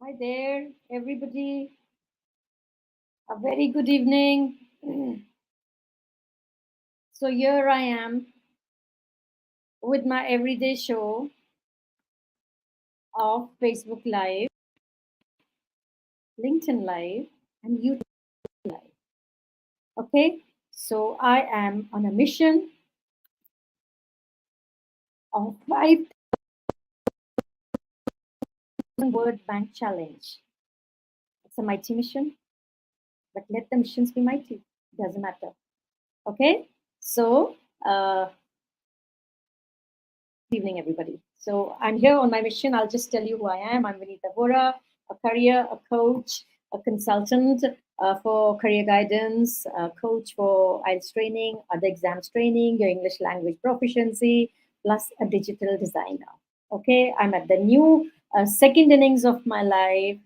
Hi there, everybody. A very good evening. So, here I am with my everyday show of Facebook Live, LinkedIn Live, and YouTube Live. Okay, so I am on a mission of 5,000 word bank challenge. It's a mighty mission, but let the missions be mighty. Doesn't matter. Okay, so good evening, everybody. So I'm here on my mission. I'll just tell you who I am. I'm Vinita, a career, a coach, a consultant for career guidance, a coach for IELTS training, other exams training, your English language proficiency, plus a digital designer. Okay, I'm at the new second innings of my life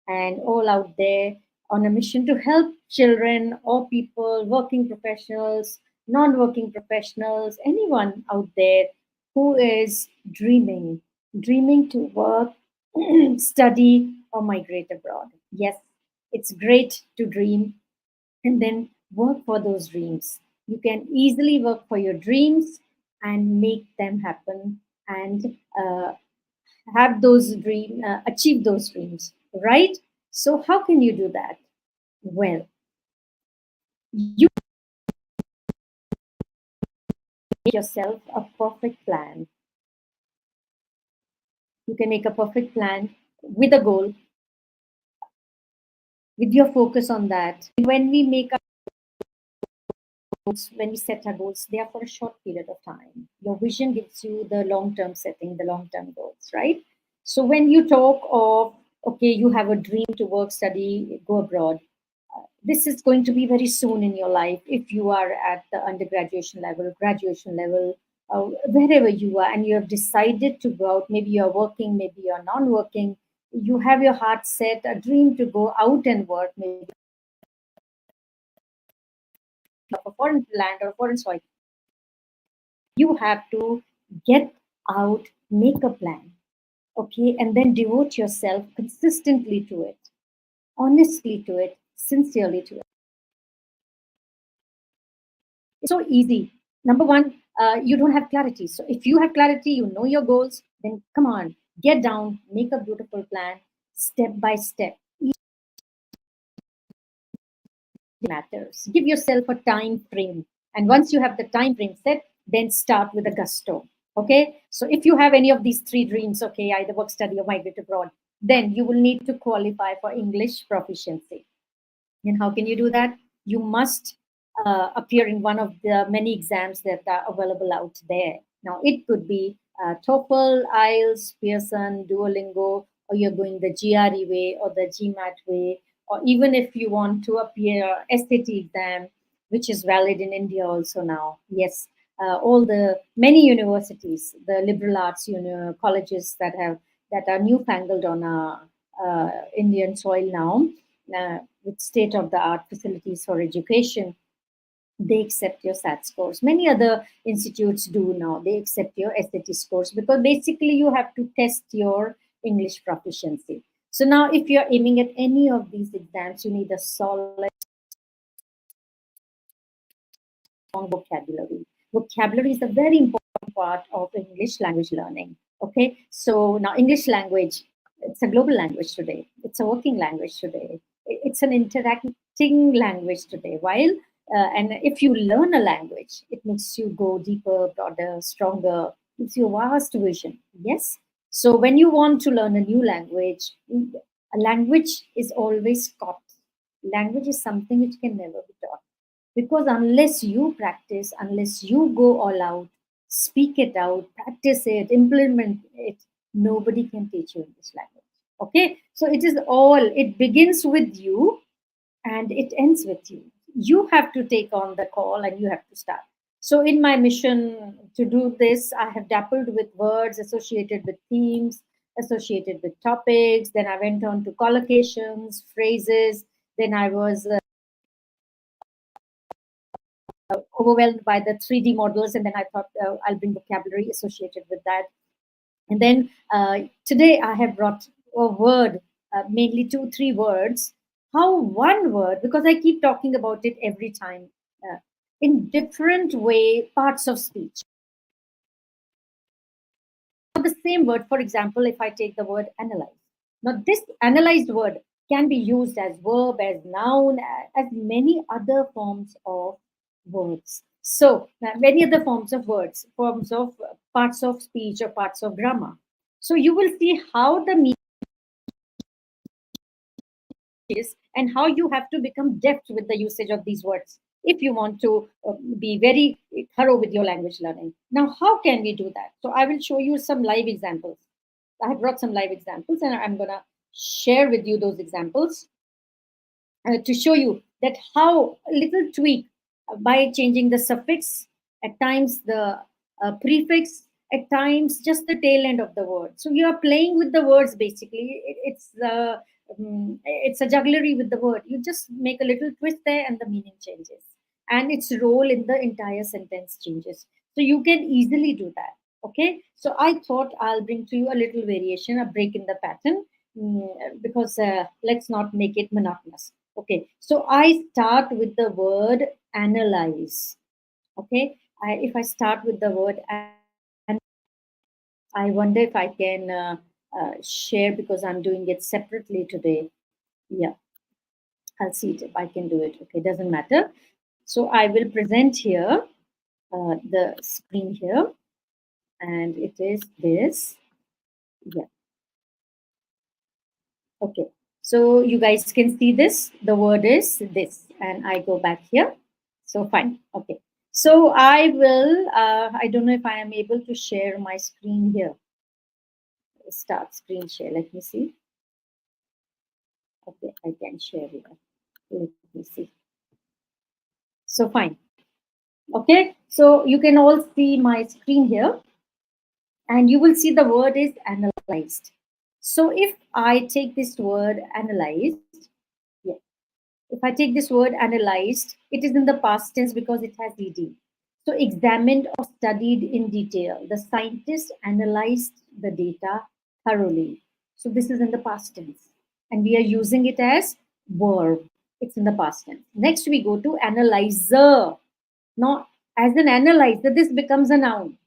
and all out there on a mission to help children or people, working professionals, non-working professionals, anyone out there who is dreaming to work, study, or migrate abroad. Yes, it's great to dream and then work for those dreams. You can easily work for your dreams and make them happen and have those dreams, achieve those dreams, right? So, how can you do that? Well, you make yourself a perfect plan. You can make a perfect plan with a goal, with your focus on that. When we make our goals, when we set our goals, they are for a short period of time. Your vision gives you the long term setting, the long term goals, right? So when you talk of, okay, you have a dream to work, study, go abroad, this is going to be very soon in your life if you are at the undergraduation level, graduation level, wherever you are, and you have decided to go out. Maybe you're working, maybe you're non working. You have your heart set, a dream to go out and work, maybe of a foreign land or foreign soil. You have to get out, make a plan, okay, and then devote yourself consistently to it, honestly to it, sincerely to it. It's so easy. Number one, you don't have clarity. So if you have clarity, you know your goals, then come on, get down, make a beautiful plan, step by step. Each matters. Give yourself a time frame. And once you have the time frame set, then start with a gusto. Okay. So if you have any of these three dreams, okay, either work, study, or migrate abroad, then you will need to qualify for English proficiency. And how can you do that? You must appear in one of the many exams that are available out there. Now, it could be TOEFL, IELTS, Pearson, Duolingo, or you're going the GRE way or the GMAT way, or even if you want to appear SAT exam, which is valid in India also now. Yes, all the many universities, the liberal arts colleges that are newfangled on Indian soil now, with state of the art facilities for education, they accept your SAT scores. Many other institutes do now. They accept your SAT scores because basically you have to test your English proficiency. So now, if you're aiming at any of these exams, you need a solid vocabulary. Vocabulary is a very important part of English language learning. Okay, so now English language, it's a global language today. It's a working language today. It's an interacting language today. And if you learn a language, it makes you go deeper, broader, stronger, gives you a vast vision. Yes. So when you want to learn a new language, a language is always taught. Language is something which can never be taught because unless you practice, unless you go all out, speak it out, practice it, implement it, nobody can teach you English language. Okay, so it begins with you and it ends with you. You have to take on the call and you have to start. So in my mission to do this, I have dappled with words associated with themes, associated with topics. Then I went on to collocations, phrases. Then I was overwhelmed by the 3D models, and then I thought I'll bring vocabulary associated with that. And then today I have brought a word mainly 2, 3 words, how one word, because I keep talking about it every time, in different way, parts of speech. The same word, for example, if I take the word analyze. Now, this analyzed word can be used as verb, as noun, as many other forms of words. So, many other forms of words, forms of parts of speech or parts of grammar. So, you will see how the meaning is and how you have to become deft with the usage of these words if you want to be very thorough with your language learning. Now, how can we do that? So, I will show you some live examples. I have brought some live examples and I'm going to share with you those examples to show you that how a little tweak by changing the suffix, at times the prefix, at times just the tail end of the word. So you are playing with the words basically. It's a jugglery with the word. You just make a little twist there and the meaning changes. And its role in the entire sentence changes. So you can easily do that. Okay. So I thought I'll bring to you a little variation, a break in the pattern, because let's not make it monotonous. Okay, so I start with the word analyze. Okay, if I start with the word and I wonder if I can share because I'm doing it separately today. Yeah, I'll see it if I can do it. Okay, doesn't matter. So I will present here the screen here, and it is this. Yeah. Okay. So you guys can see this. The word is this, and I go back here. So fine. Okay. So I will, I don't know if I am able to share my screen here. Start screen share. Let me see. Okay, I can share here. Let me see. So fine. Okay. So you can all see my screen here, and you will see the word is analyzed. So if I take this word analyzed, yeah, if I take this word analyzed, it is in the past tense because it has ed. So examined or studied in detail. The scientist analyzed the data thoroughly. So this is in the past tense. And we are using it as verb. It's in the past tense. Next we go to analyzer. Now, as an analyzer, this becomes a noun.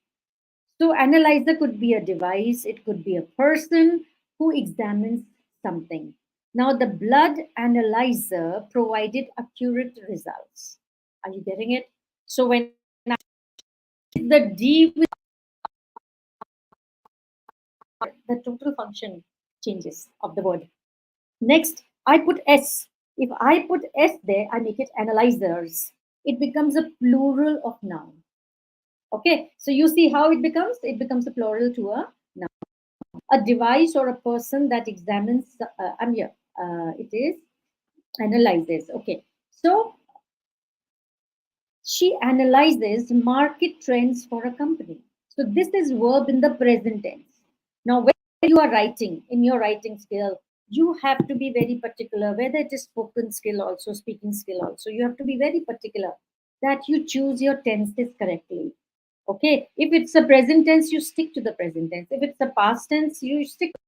So analyzer could be a device, it could be a person who examines something. Now the blood analyzer provided accurate results. Are you getting it? So when the D with the total function changes of the word. Next, I put S. If I put S there, I make it analyzers. It becomes a plural of noun. Okay, so you see how it becomes? It becomes a plural to a noun. A device or a person that examines, I'm here, it is analyzes. Okay, so she analyzes market trends for a company. So this is verb in the present tense. Now, when you are writing, in your writing skill, you have to be very particular, whether it is spoken skill also, speaking skill also, you have to be very particular that you choose your tenses correctly. Okay, if it's a present tense, you stick to the present tense. If it's a past tense, you stick to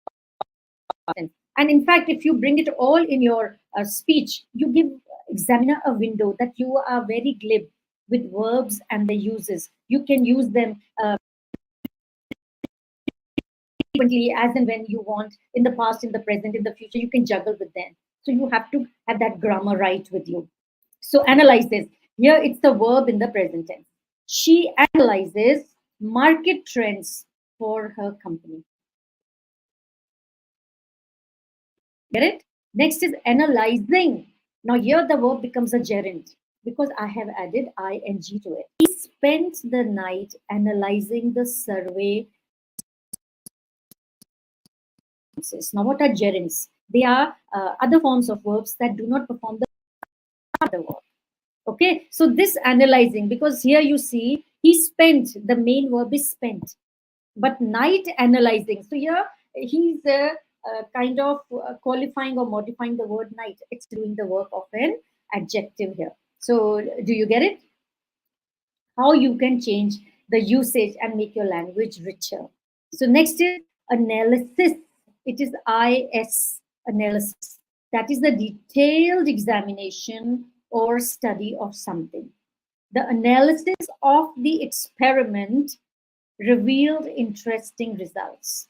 the past tense. And in fact, if you bring it all in your speech, you give examiner a window that you are very glib with verbs and the uses. You can use them frequently as and when you want, in the past, in the present, in the future. You can juggle with them. So you have to have that grammar right with you. So analyze this. Here it's the verb in the present tense. She analyzes market trends for her company. Get it? Next is analyzing. Now here the verb becomes a gerund because I have added ing to it. He spent the night analyzing the survey. Now what are gerunds? They are other forms of verbs that do not perform the other verb. Okay, so this analyzing, because here you see he spent, the main verb is spent, but night analyzing. So here he's kind of qualifying or modifying the word night. It's doing the work of an adjective here. So do you get it? How you can change the usage and make your language richer. So next is analysis. It is IS, analysis. That is the detailed examination or study of something. The analysis of the experiment revealed interesting results.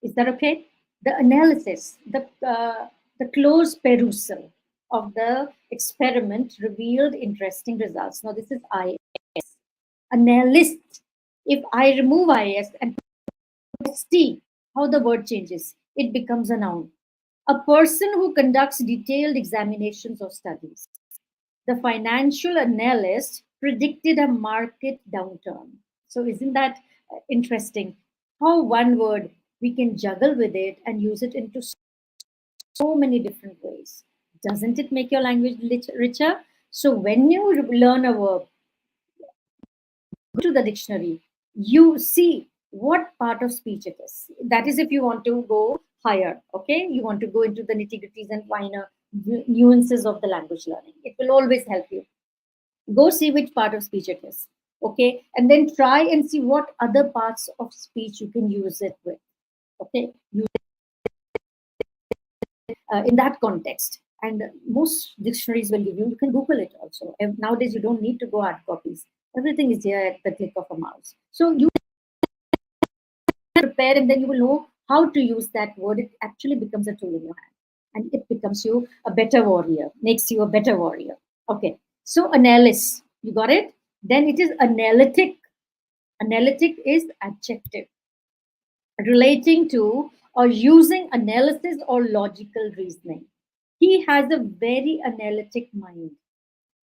Is that okay? The analysis, the close perusal of the experiment revealed interesting results. Now, this is IS. Analyst. If I remove IS and put ST, how the word changes? It becomes a noun. A person who conducts detailed examinations or studies. The financial analyst predicted a market downturn. So, isn't that interesting? How one word we can juggle with it and use it into so many different ways. Doesn't it make your language richer? So, when you learn a verb, go to the dictionary, you see what part of speech it is. That is, if you want to go higher, okay? You want to go into the nitty gritties and finer nuances of the language learning. It will always help you. Go see which part of speech it is, okay? And then try and see what other parts of speech you can use it with, okay? Use it, in that context. And most dictionaries will give you can Google it also. And nowadays, you don't need to go hard copies. Everything is here at the click of a mouse. So you prepare and then you will know how to use that word. It actually becomes a tool in your hand. And it becomes you a better warrior, makes you a better warrior. Okay. So analysis, you got it? Then it is analytic. Analytic is adjective. Relating to or using analysis or logical reasoning. He has a very analytic mind.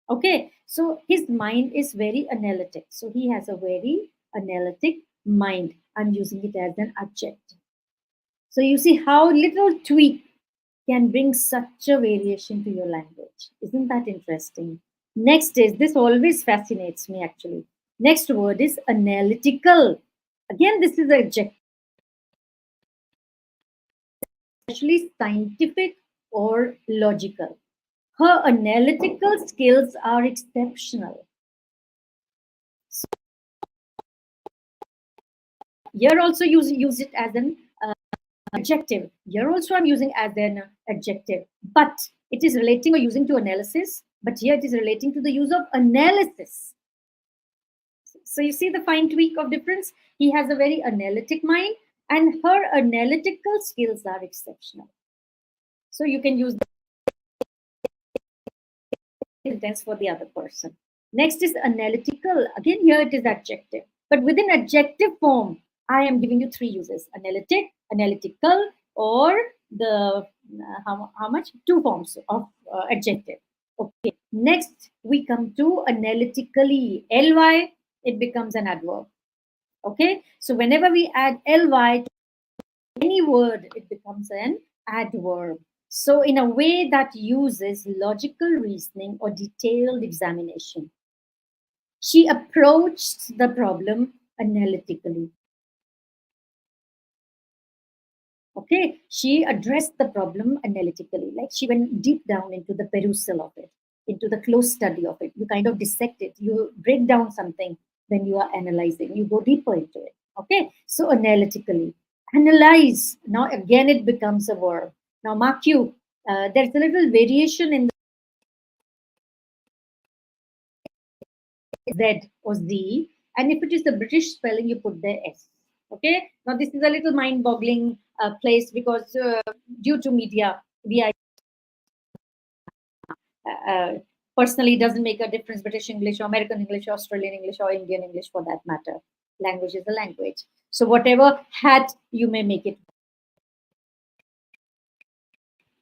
Okay, so his mind is very analytic. So he has a very analytic mind. I'm using it as an adjective. So you see how little tweak can bring such a variation to your language. Isn't that interesting? Next is, this always fascinates me actually. Next word is analytical. Again, this is adjective. Especially scientific or logical. Her analytical skills are exceptional. So here also use it as an adjective. Here also I'm using as an adjective, but it is relating or using to analysis, but here it is relating to the use of analysis. So you see the fine tweak of difference? He has a very analytic mind and her analytical skills are exceptional. So you can use the sentence for the other person. Next is analytical. Again, here it is adjective. But within adjective form, I am giving you three uses: analytic, analytical, or the how much? Two forms of adjective. Okay. Next, we come to analytically. Ly, it becomes an adverb. Okay. So whenever we add ly to any word, it becomes an adverb. So in a way that uses logical reasoning or detailed examination. She approached the problem analytically. Okay, she addressed the problem analytically, like she went deep down into the perusal of it, into the close study of it. You kind of dissect it, you break down something when you are analyzing, you go deeper into it. Okay, so analytically. Analyze, now again it becomes a verb. Now mark you, there's a little variation in Z or Z, and if it is the British spelling, you put the S. Okay, now this is a little mind-boggling place because due to media, we are personally it doesn't make a difference British English or American English or Australian English or Indian English for that matter. Language is a language. So whatever hat you may make it,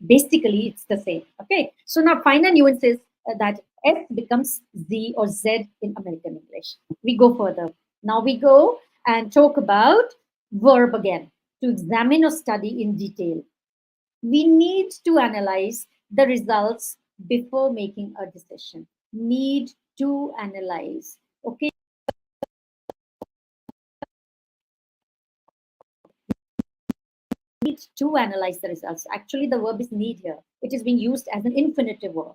basically it's the same. Okay, so now finer nuances that S becomes Z or Z in American English. We go further. Now we go and talk about verb again. To examine or study in detail, we need to analyze the results before making a decision. Need to analyze. Okay. Need to analyze the results. Actually, the verb is need here. It is being used as an infinitive verb.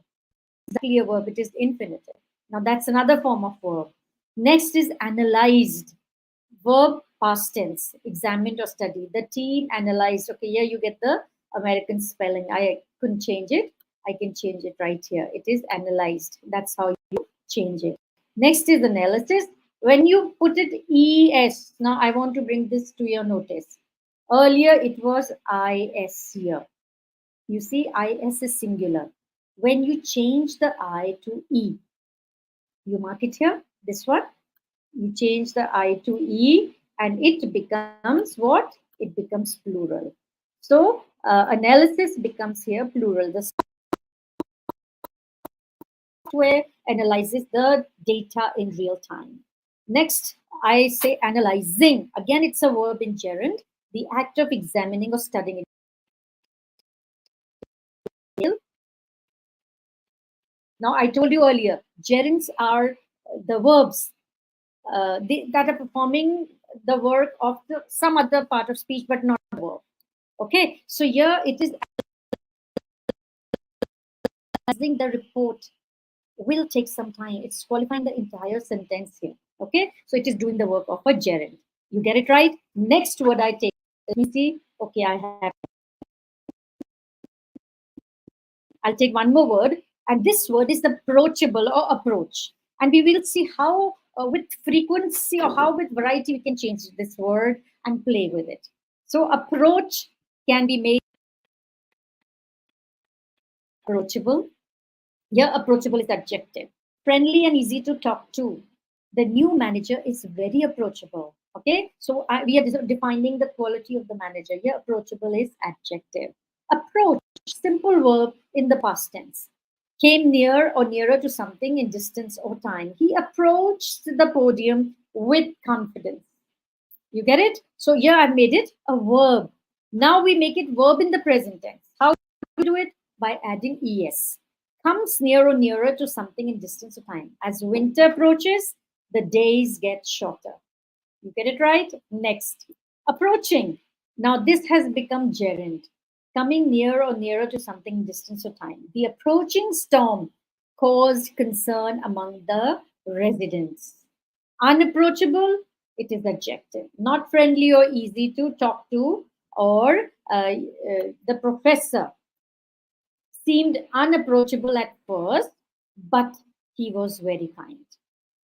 Exactly a verb, it is infinitive. Now that's another form of verb. Next is analyzed. Verb past tense, examined or studied. The team analyzed. Okay, here you get the American spelling. I couldn't change it. I can change it right here. It is analyzed. That's how you change it. Next is analysis. When you put it ES, now I want to bring this to your notice. Earlier it was IS here. You see, IS is singular. When you change the I to E, you mark it here, this one, you change the I to E and it becomes what? It becomes plural. So analysis becomes here plural. The software analyzes the data in real time. Next, I say analyzing. Again, it's a verb in gerund, the act of examining or studying. Now, I told you earlier, gerunds are the verbs that are performing the work of some other part of speech, but not the verb. Okay, so here it is analyzing the report will take some time. It's qualifying the entire sentence here. Okay, so it is doing the work of a gerund. You get it right? Next word I take. Let me see. Okay, I'll take one more word, and this word is approachable or approach. And we will see how, with frequency or how with variety, we can change this word and play with it. So approach can be made approachable. Here, approachable is adjective. Friendly and easy to talk to. The new manager is very approachable. Okay, so we are defining the quality of the manager. Here, approachable is adjective. Approach, simple verb in the past tense. Came near or nearer to something in distance or time. He approached the podium with confidence. You get it? So here I've made it a verb. Now we make it verb in the present tense. How do we do it? By adding es. Comes near or nearer to something in distance or time. As winter approaches, the days get shorter. You get it right? Next. Approaching. Now this has become gerund. Coming near or nearer to something in distance or time. The approaching storm caused concern among the residents. Unapproachable, it is adjective. Not friendly or easy to talk to, or the professor seemed unapproachable at first, but he was very kind.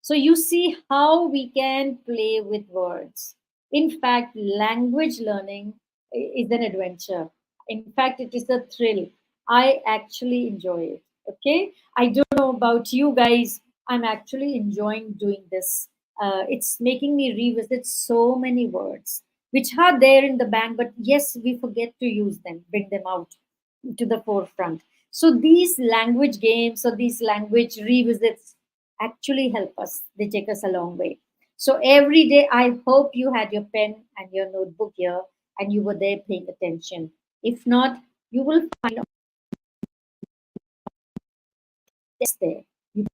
So you see how we can play with words. In fact, language learning is an adventure. In fact, it is a thrill. I actually enjoy it. Okay. I don't know about you guys. I'm actually enjoying doing this. It's making me revisit so many words which are there in the bank, but yes, we forget to use them, bring them out to the forefront. So these language games or these language revisits actually help us. They take us a long way. So every day, I hope you had your pen and your notebook here and you were there paying attention. If not, you will find this there. You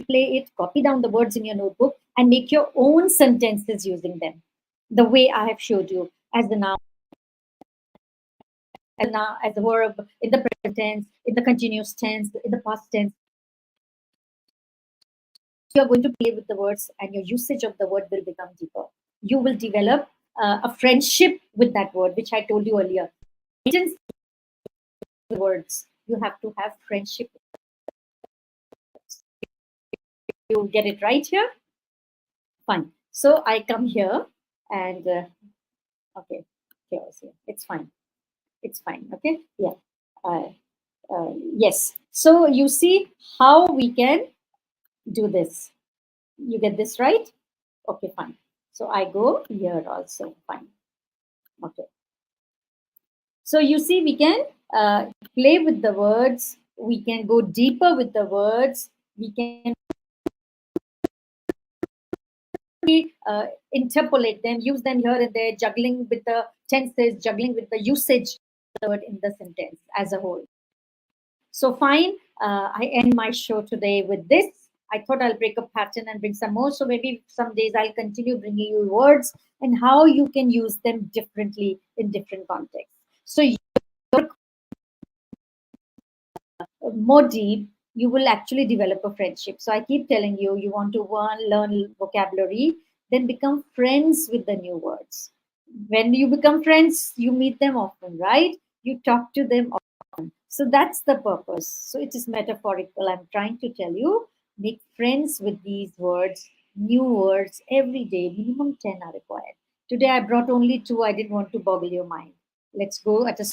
play it, copy down the words in your notebook, and make your own sentences using them. The way I have showed you as the noun, as a verb, in the present tense, in the continuous tense, in the past tense. You're going to play with the words and your usage of the word will become deeper. You will develop a friendship with that word, which I told you earlier. Words, you have to have friendship. You get it right here? Fine. So I come here and, okay, it's fine. It's fine, okay? Yeah. Yes. So you see how we can do this. You get this right? Okay, fine. So I go here also, fine. Okay. So you see, we can play with the words. We can go deeper with the words. We can interpolate them, use them here and there, juggling with the tenses, juggling with the usage of the word in the sentence as a whole. So fine, I end my show today with this. I thought I'll break a pattern and bring some more. So maybe some days I'll continue bringing you words and how you can use them differently in different contexts. So more deep, you will actually develop a friendship. So I keep telling you, you want to learn vocabulary, then become friends with the new words. When you become friends, you meet them often, right? You talk to them often. So that's the purpose. So it is metaphorical. I'm trying to tell you, make friends with these words, new words every day. Minimum 10 are required. Today I brought only two. I didn't want to boggle your mind. Let's go at a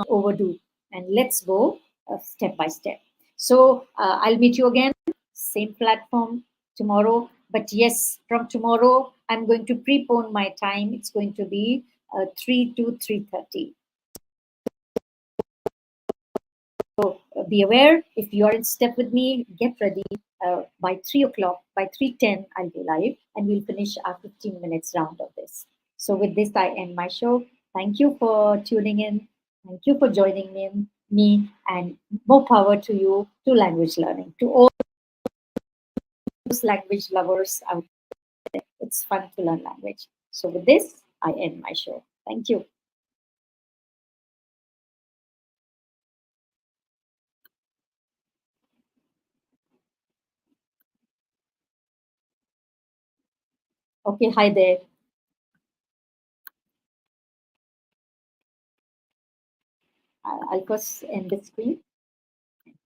overdo, and let's go step by step. So I'll meet you again, same platform tomorrow. But yes, from tomorrow I'm going to prepone my time. It's going to be 3 to 3:30. So be aware, if you are in step with me, get ready. By 3 o'clock, by 3:10, I'll be live and we'll finish our 15 minutes round of this. So with this, I end my show. Thank you for tuning in. Thank you for joining me, and more power to you, to language learning, to all those language lovers out there. It's fun to learn language. So with this, I end my show. Thank you. Okay, hi there. I'll first end the screen.